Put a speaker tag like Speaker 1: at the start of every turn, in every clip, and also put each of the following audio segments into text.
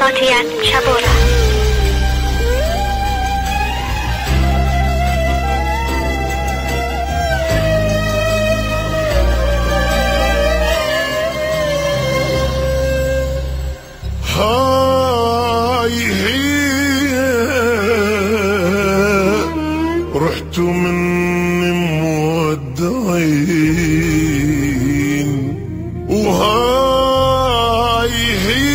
Speaker 1: صوتيات شبورة.
Speaker 2: هاي هي رحت مني مودعين، وهاي هي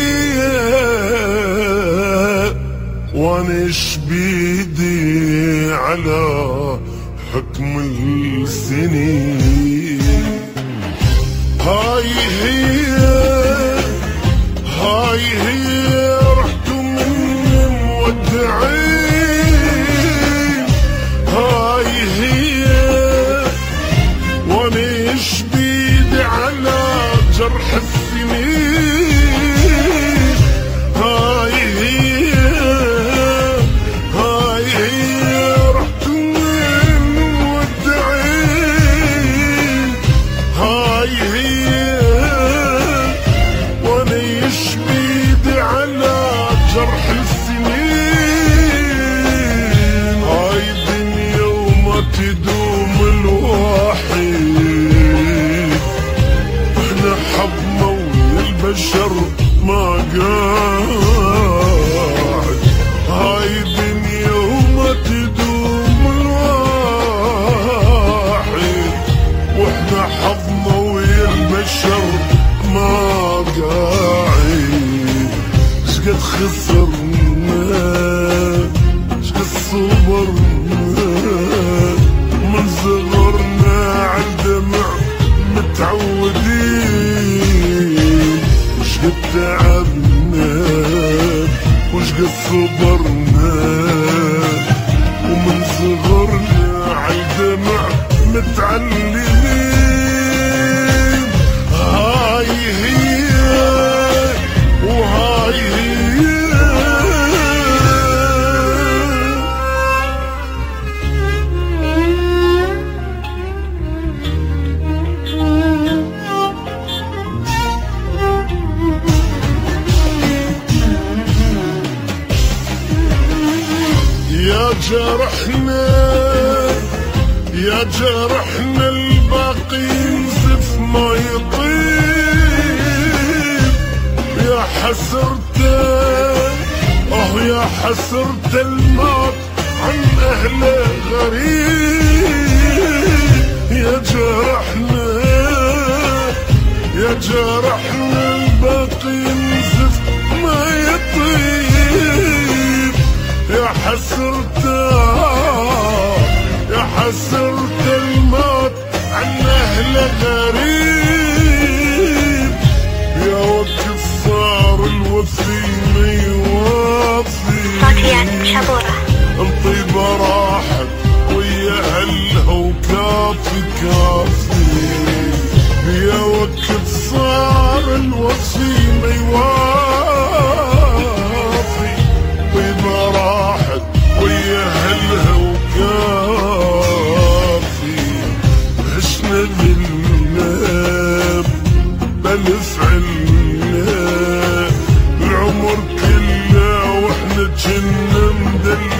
Speaker 2: وانش بيدي على حكم السنين. هاي هي رحت مني مودعين، هاي هي وانش بيدي على جرح السنين. هاي هي رحت مني مودعين، هاي هي وانش بيدي على جرح السنين. هاي الدنيا وما تدوم الوحيد، احنا حظنا والبشر ما قاعد. هاي الدنيا وما تدوم الواحد، واحنا حظنا والبشر ما قاعد. شقد خسرنا شقد صبرنا من صغرنا عالدمع متعودين، وشقد تعبنا وشقد صبرنا ومن صغرنا عالدمع متعلمين. هاي هي وهاي هي يا جرحنا الباقي ينزف ما يطيب. يا حسرته يا حسرة الموت عن أهله غريب. يا جرحنا الباقي ينزف ما يطيب. يا حسرة الموت عن أهله غريب. يا وقت صار الوفي ما يوفي.
Speaker 1: صوتيات شبورة.
Speaker 2: الطيبة راحت ويا أهلها وكافي كافي. يا وقت صار الوفي ما يوفي. طيبة راحت ويا أهلها وكافي. عشنا للناب بلف عنا العمر كله واحنا جنا مدلل.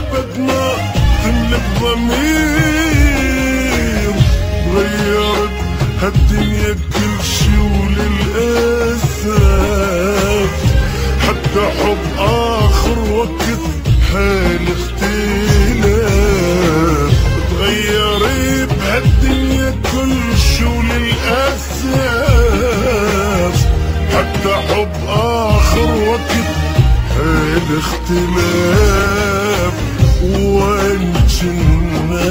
Speaker 2: أبدنا تملك ضمير. غيرت هالدنيا كل شي وللأسف حتى حب آخر وقت حال اختلاف. تغيري بهالدنيا كل شي وللأسف حتى حب آخر وقت حال اختلاف. وين جنة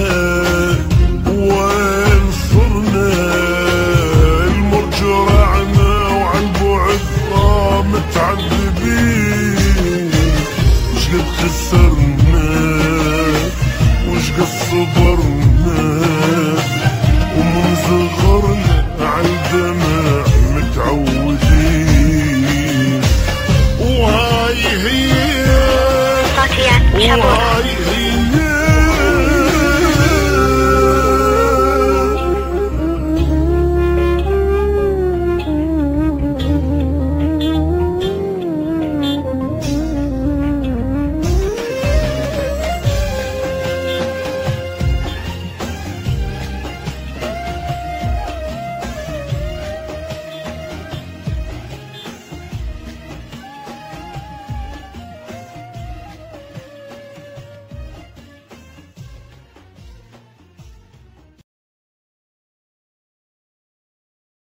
Speaker 2: وين صرنا المرجرعنا وعن بعد متعذبين. وش قد خسرنا وش قد صبرنا ومن صغرنا عالدمع متعودين. وهاي هي
Speaker 1: صوتيات شبورة.